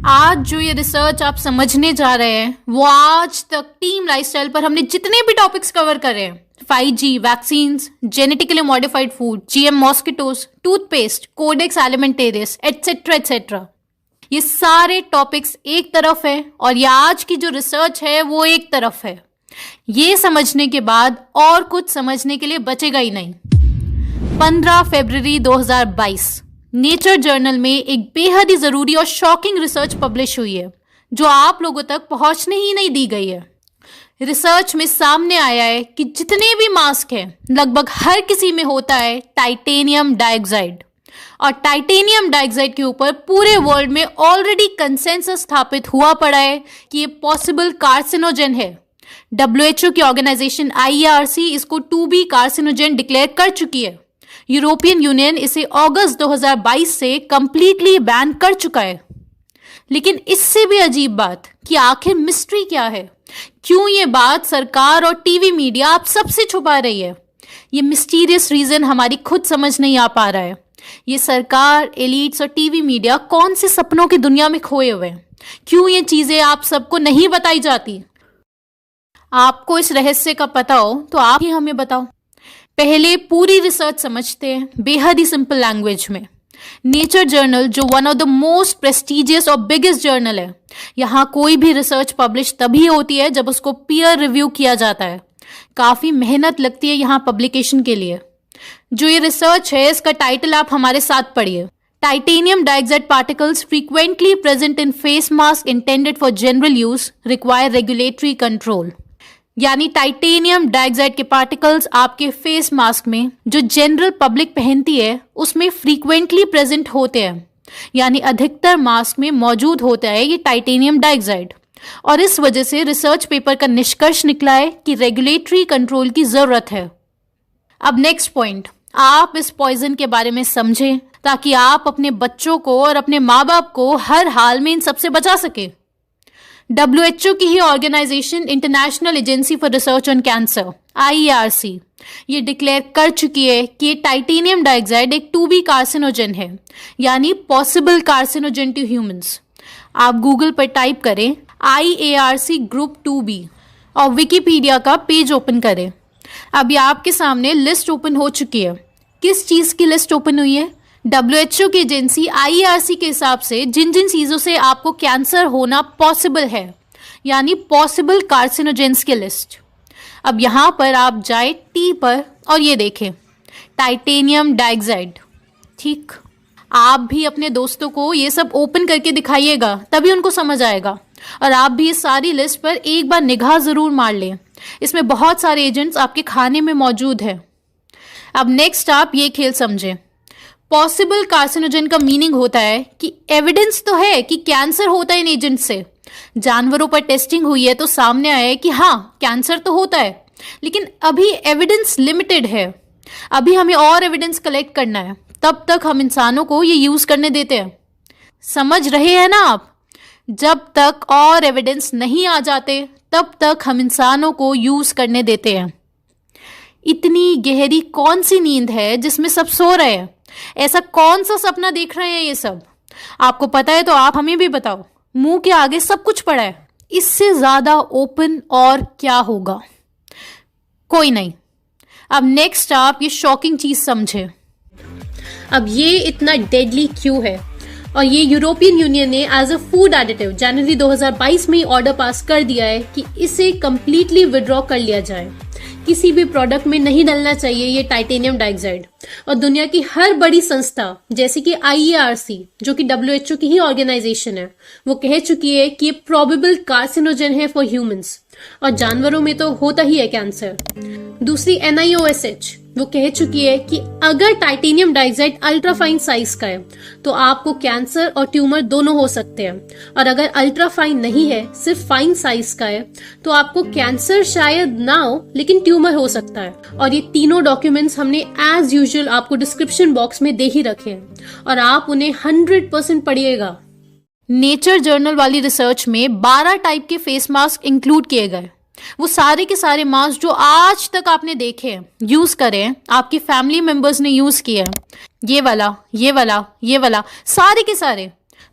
आज जो ये रिसर्च आप समझने जा रहे हैं वो आज तक टीम लाइफस्टाइल पर हमने जितने भी टॉपिक्स कवर करे हैं, 5G, vaccines, genetically modified food, GM mosquitoes, toothpaste, codex alimentarius, etcetera etcetera, ये सारे टॉपिक्स एक तरफ है और ये आज की जो रिसर्च है वो एक तरफ है। ये समझने के बाद और कुछ समझने के लिए बचेगा ही नहीं। 15 फरवरी 2022 नेचर जर्नल में एक बेहद ही जरूरी और शॉकिंग रिसर्च पब्लिश हुई है जो आप लोगों तक पहुंचने ही नहीं दी गई है। रिसर्च में सामने आया है कि जितने भी मास्क हैं लगभग हर किसी में होता है टाइटेनियम डाइऑक्साइड, और टाइटेनियम डाइऑक्साइड के ऊपर पूरे वर्ल्ड में ऑलरेडी कंसेंसस स्थापित हुआ पड़ा है कि ये पॉसिबल कार्सिनोजन है। WHO की ऑर्गेनाइजेशन IARC इसको 2B कार्सिनोजन डिक्लेयर कर चुकी है। यूरोपियन यूनियन इसे अगस्त 2022 से कंप्लीटली बैन कर चुका है। लेकिन इससे भी अजीब बात कि आखिर मिस्ट्री क्या है, क्यों ये बात सरकार और टीवी मीडिया आप सबसे छुपा रही है। ये मिस्टीरियस रीजन हमारी खुद समझ नहीं आ पा रहा है। ये सरकार, एलिट्स और टीवी मीडिया कौन से सपनों की दुनिया में खोए हुए हैं? क्यों ये चीजें आप सबको नहीं बताई जाती? आपको इस रहस्य का पता हो तो आप ही हमें बताओ। पहले पूरी रिसर्च समझते हैं बेहद ही सिंपल लैंग्वेज में। नेचर जर्नल जो one of the most prestigious और बिगेस्ट जर्नल है, यहाँ कोई भी रिसर्च पब्लिश तभी होती है जब उसको पीयर रिव्यू किया जाता है। काफी मेहनत लगती है यहाँ पब्लिकेशन के लिए। जो ये रिसर्च है इसका टाइटल आप हमारे साथ पढ़िए। Titanium dioxide particles frequently present in face mask intended for general use require regulatory control. यानी टाइटेनियम डाइऑक्साइड के पार्टिकल्स आपके फेस मास्क में जो जनरल पब्लिक पहनती है उसमें फ्रीक्वेंटली प्रेजेंट होते हैं, यानी अधिकतर मास्क में मौजूद होता है ये टाइटेनियम डाइऑक्साइड। और इस वजह से रिसर्च पेपर का निष्कर्ष निकला है कि रेगुलेटरी कंट्रोल की जरूरत है। अब नेक्स्ट पॉइंट, आप इस पॉइजन के बारे में समझें ताकि आप अपने बच्चों को और अपने माँ बाप को हर हाल में इन सबसे बचा सके। WHO की ही organisation international agency for research on cancer IARC ये डिक्लेयर कर चुकी है कि ये टाइटेनियम डाइऑक्साइड एक 2B कार्सिनोजन है, यानी पॉसिबल कार्सिनोजन टू ह्यूमंस। आप गूगल पर टाइप करें IARC ग्रुप 2B और विकिपीडिया का पेज ओपन करें। अभी आपके सामने लिस्ट ओपन हो चुकी है। किस चीज़ की लिस्ट ओपन हुई है? WHO की एजेंसी IARC के हिसाब से जिन जिन चीज़ों से आपको कैंसर होना पॉसिबल है, यानी पॉसिबल कार्सिनोजेंस की लिस्ट। अब यहाँ पर आप जाए T पर और ये देखें टाइटेनियम डाइऑक्साइड। ठीक, आप भी अपने दोस्तों को ये सब ओपन करके दिखाइएगा तभी उनको समझ आएगा। और आप भी इस सारी लिस्ट पर एक बार निगाह ज़रूर मार लें। इसमें बहुत सारे एजेंट्स आपके खाने में मौजूद है। अब नेक्स्ट आप ये खेल समझें। पॉसिबल कार्सिनोजन का मीनिंग होता है कि एविडेंस तो है कि कैंसर होता है इन एजेंट से। जानवरों पर टेस्टिंग हुई है तो सामने आया है कि हाँ कैंसर तो होता है, लेकिन अभी एविडेंस लिमिटेड है। अभी हमें और एविडेंस कलेक्ट करना है, तब तक हम इंसानों को ये यूज करने देते हैं। समझ रहे हैं ना आप? जब तक और एविडेंस नहीं आ जाते तब तक हम इंसानों को यूज करने देते हैं। इतनी गहरी कौन सी नींद है जिसमें सब सो रहे हैं? ऐसा कौन सा सपना देख रहे हैं ये सब? आपको पता है तो आप हमें भी बताओ। मुंह के आगे सब कुछ पड़ा है, इससे ज्यादा ओपन और क्या होगा? कोई नहीं। अब नेक्स्ट आप ये शॉकिंग चीज समझे। अब ये इतना डेडली क्यों है? और ये यूरोपियन यूनियन ने एज अ फूड एडिटिव जनवरी 2022 में ऑर्डर पास कर दिया है कि इसे कंप्लीटली विड्रॉ कर लिया जाए। किसी भी प्रोडक्ट में नहीं डलना चाहिए ये टाइटेनियम डाइऑक्साइड। और दुनिया की हर बड़ी संस्था जैसे कि IARC जो कि WHO की ही ऑर्गेनाइजेशन है, वो कह चुकी है कि ये प्रोबेबल कार्सिनोजन है फॉर ह्यूमंस, और जानवरों में तो होता ही है कैंसर। दूसरी NIOSH वो कह चुकी है कि अगर टाइटेनियम डाइऑक्साइड अल्ट्राफाइन साइज का है तो आपको कैंसर और ट्यूमर दोनों हो सकते हैं, और अगर अल्ट्राफाइन नहीं है, सिर्फ फाइन साइज का है, तो आपको कैंसर शायद ना हो लेकिन ट्यूमर हो सकता है। और ये तीनों डॉक्यूमेंट्स हमने एज यूजुअल आपको डिस्क्रिप्शन बॉक्स में दे ही रखे हैं, और आप उन्हें 100% पढ़िएगा। नेचर जर्नल वाली रिसर्च में 12 टाइप के फेस मास्क इंक्लूड किए गए। वो सारे के सारे मास्क जो आज तक आपने देखे हैं, यूज करे हैं, आपकी फैमिली मेंबर्स ने यूज किए हैं, ये वाला, ये वाला, ये वाला, सारे के सारे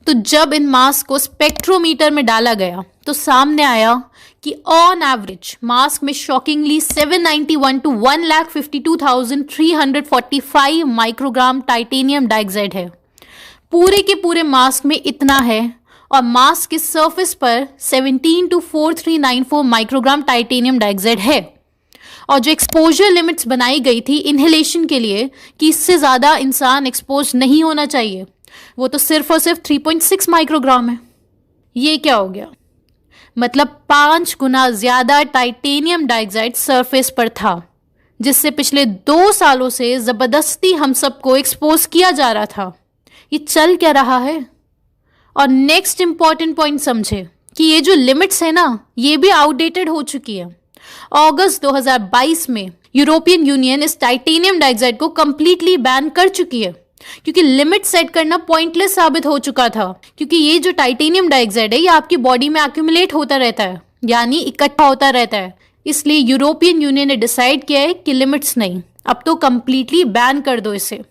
तो जब इन मास्क को स्पेक्ट्रोमीटर में डाला गया तो सामने आया कि ऑन एवरेज मास्क में shockingly 791 to 1,52,345 microgram titanium dioxide है। पूरे के पूरे मास्क में इतना है और मास्क के सरफेस पर 17 टू 4394 माइक्रोग्राम टाइटेनियम डाइऑक्साइड है। और जो एक्सपोजर लिमिट्स बनाई गई थी इनहेलेशन के लिए कि इससे ज़्यादा इंसान एक्सपोज नहीं होना चाहिए, वो तो सिर्फ और सिर्फ 3.6 माइक्रोग्राम है। ये क्या हो गया? मतलब 5 गुना ज़्यादा टाइटेनियम डाइऑक्साइड सरफेस पर था, जिससे पिछले 2 सालों से ज़बरदस्ती हम सबको एक्सपोज किया जा रहा था। ये चल क्या रहा है? और नेक्स्ट इंपॉर्टेंट पॉइंट समझे कि ये जो लिमिट्स है ना, ये भी आउटडेटेड हो चुकी है। अगस्त 2022 में यूरोपियन यूनियन इस टाइटेनियम डाइऑक्साइड को कंप्लीटली बैन कर चुकी है, क्योंकि लिमिट सेट करना पॉइंटलेस साबित हो चुका था। क्योंकि ये जो टाइटेनियम डाइऑक्साइड है ये आपकी बॉडी में एक्यूमुलेट होता रहता है, यानी इकट्ठा होता रहता है। इसलिए यूरोपियन यूनियन ने डिसाइड किया है कि लिमिट्स नहीं, अब तो कंप्लीटली बैन कर दो इसे।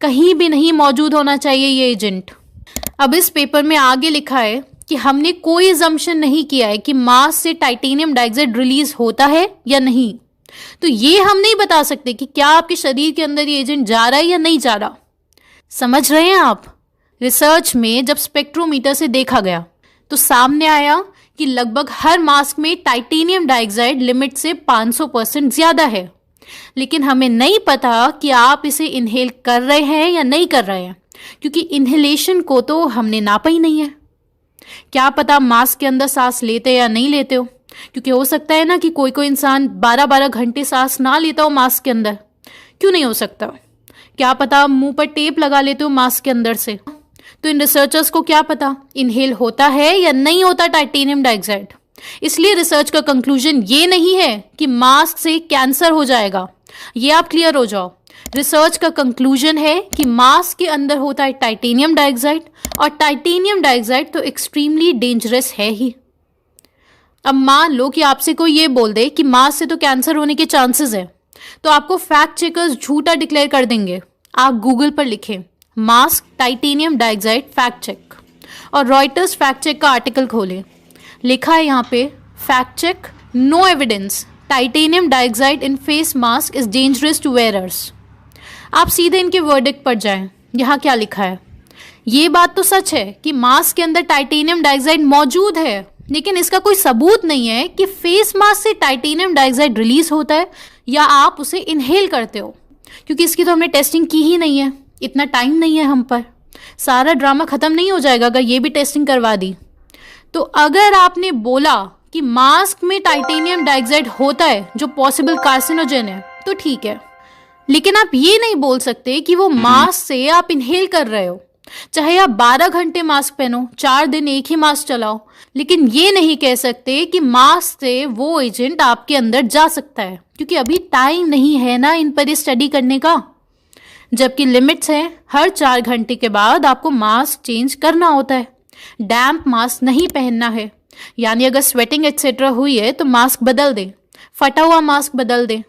कहीं भी नहीं मौजूद होना चाहिए ये एजेंट। अब इस पेपर में आगे लिखा है कि हमने कोई अजम्पशन नहीं किया है कि मास्क से टाइटेनियम डाइऑक्साइड रिलीज होता है या नहीं। तो ये हम नहीं बता सकते कि क्या आपके शरीर के अंदर ये एजेंट जा रहा है या नहीं जा रहा। समझ रहे हैं आप? रिसर्च में जब स्पेक्ट्रोमीटर से देखा गया तो सामने आया कि लगभग हर मास्क में टाइटेनियम डाइऑक्साइड लिमिट से 500% ज़्यादा है। लेकिन हमें नहीं पता कि आप इसे इनहेल कर रहे हैं या नहीं कर रहे हैं, क्योंकि इनहेलेशन को तो हमने नापा ही नहीं है। क्या पता मास्क के अंदर सांस लेते या नहीं लेते हो, क्योंकि हो सकता है ना कि कोई कोई इंसान 12-12 घंटे सांस ना लेता हो मास्क के अंदर। क्यों नहीं हो सकता? क्या पता मुंह पर टेप लगा लेते हो मास्क के अंदर से। तो इन रिसर्चर्स को क्या पता इनहेल होता है या नहीं होता टाइटेनियम डाइऑक्साइड। इसलिए रिसर्च का कंक्लूजन ये नहीं है कि मास्क से कैंसर हो जाएगा। ये आप क्लियर हो जाओ। रिसर्च का कंक्लूजन है कि मास्क के अंदर होता है टाइटेनियम डाइऑक्साइड, और टाइटेनियम डाइऑक्साइड तो एक्सट्रीमली डेंजरस है ही। अब मान लो कि आपसे कोई ये बोल दे कि मास्क से तो कैंसर होने के चांसेस है, तो आपको फैक्ट चेकर्स झूठा डिक्लेयर कर देंगे। आप गूगल पर लिखें mask titanium dioxide fact check और रॉयटर्स फैक्ट चेक का आर्टिकल खोलें। लिखा है यहाँ पे fact check, no evidence, titanium dioxide in face mask is dangerous to wearers. आप सीधे इनके वर्डिक्ट पर जाएं। यहाँ क्या लिखा है? ये बात तो सच है कि मास्क के अंदर टाइटेनियम डाइऑक्साइड मौजूद है, लेकिन इसका कोई सबूत नहीं है कि फेस मास्क से टाइटेनियम डाइऑक्साइड रिलीज होता है या आप उसे इनहेल करते हो, क्योंकि इसकी तो हमने टेस्टिंग की ही नहीं है। इतना टाइम नहीं है हम पर। सारा ड्रामा खत्म नहीं हो जाएगा अगर ये भी टेस्टिंग करवा दी। तो अगर आपने बोला कि मास्क में टाइटेनियम डाइऑक्साइड होता है जो पॉसिबल कार्सिनोजेन है तो ठीक है, लेकिन आप ये नहीं बोल सकते कि वो मास्क से आप इनहेल कर रहे हो। चाहे आप 12 घंटे मास्क पहनो, 4 दिन एक ही मास्क चलाओ, लेकिन ये नहीं कह सकते कि मास्क से वो एजेंट आपके अंदर जा सकता है, क्योंकि अभी टाइम नहीं है ना इन पर स्टडी करने का। जबकि लिमिट्स है, हर 4 घंटे के बाद आपको मास्क चेंज करना होता है। डैम्प मास्क नहीं पहनना है, यानी अगर स्वेटिंग एक्सेट्रा हुई है तो मास्क बदल दे, फटा हुआ मास्क बदल दे।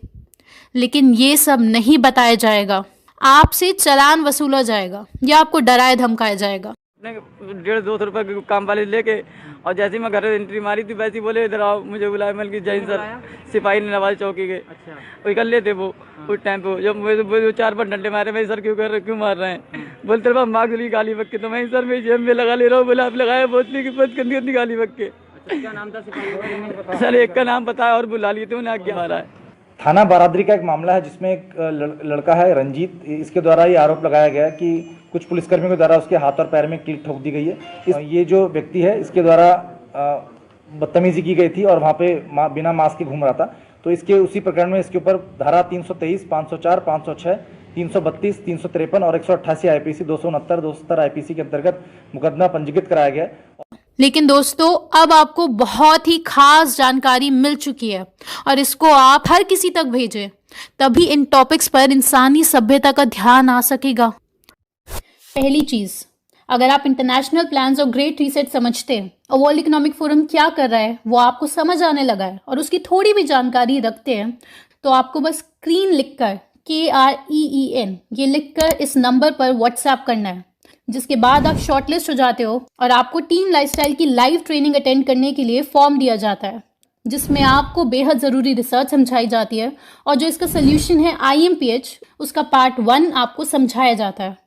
लेकिन ये सब नहीं बताया जाएगा। आपसे चालान वसूला जाएगा या आपको डराया धमकाया जाएगा। 150-200 रुपए के काम वाले लेके, और जैसे ही मैं घर एंट्री मारी थी वैसे ही बोले इधर आओ, मुझे बुलाया। मैं जय सर, सिपाही ने नवाज चौकी के। अच्छा। वो कर लेते वो उस टाइम पे जब मुझे 4-5 डंडे मारे। मैं सर क्यों मार रहे हैं? बोलते रहे मार्क्स ली गाली बक के। तो मैं सर मैं जेब में लगा ले रहा हूँ। बोला आप लगाया बोतली की बहुत गंदी गाली बक के। क्या नाम था सिपाही? सर एक का नाम बताया और बुला लिए थे, उन्हें आगे मारा है। थाना बारादरी का एक मामला है जिसमें एक लड़का है रंजीत, इसके द्वारा ये आरोप लगाया गया है कि कुछ पुलिसकर्मियों के द्वारा उसके हाथ और पैर में कील ठोक दी गई है। ये जो व्यक्ति है इसके द्वारा बदतमीजी की गई थी और वहाँ पे बिना मास्क के घूम रहा था। तो इसके उसी प्रकरण में इसके ऊपर धारा 323, 504, 506, 332, 353 और 188 आईपीसी, 269, 270 आईपीसी के अंतर्गत मुकदमा पंजीकृत कराया गया है। लेकिन दोस्तों अब आपको बहुत ही खास जानकारी मिल चुकी है और इसको आप हर किसी तक भेजें, तभी इन टॉपिक्स पर इंसानी सभ्यता का ध्यान आ सकेगा। पहली चीज, अगर आप इंटरनेशनल प्लान्स और ग्रेट रीसेट समझते हैं और वर्ल्ड इकोनॉमिक फोरम क्या कर रहा है वो आपको समझ आने लगा है और उसकी थोड़ी भी जानकारी रखते हैं, तो आपको बस स्क्रीन लिखकर KREEN ये लिखकर इस नंबर पर व्हाट्सएप करना है जिसके बाद आप शॉर्टलिस्ट हो जाते हो और आपको टीम लाइफस्टाइल की लाइव ट्रेनिंग अटेंड करने के लिए फॉर्म दिया जाता है, जिसमें आपको बेहद ज़रूरी रिसर्च समझाई जाती है और जो इसका सोल्यूशन है IMPH, उसका पार्ट 1 आपको समझाया जाता है।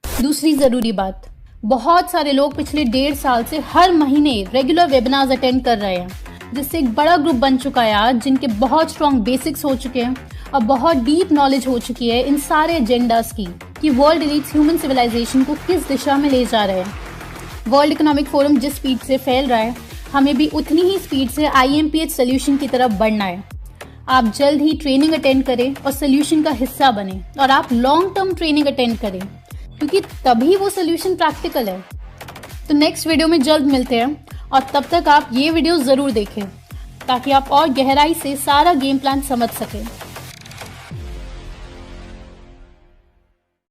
दूसरी ज़रूरी बात, बहुत सारे लोग पिछले 1.5 साल से हर महीने रेगुलर वेबिनार्स अटेंड कर रहे हैं, जिससे एक बड़ा ग्रुप बन चुका है आज, जिनके बहुत स्ट्रॉन्ग बेसिक्स हो चुके हैं और बहुत डीप नॉलेज हो चुकी है इन सारे एजेंडास की कि वर्ल्ड रीच ह्यूमन सिविलाइजेशन को किस दिशा में ले जा रहे हैं। वर्ल्ड इकोनॉमिक फोरम जिस स्पीड से फैल रहा है, हमें भी उतनी ही स्पीड से IMPH सोल्यूशन की तरफ बढ़ना है। आप जल्द ही ट्रेनिंग अटेंड करें और सोल्यूशन का हिस्सा बने, और आप लॉन्ग टर्म ट्रेनिंग अटेंड करें, क्योंकि तभी वो सोल्यूशन प्रैक्टिकल है। तो नेक्स्ट वीडियो में जल्द मिलते हैं, और तब तक आप ये वीडियो ज़रूर देखें ताकि आप और गहराई से सारा गेम प्लान समझ सकें।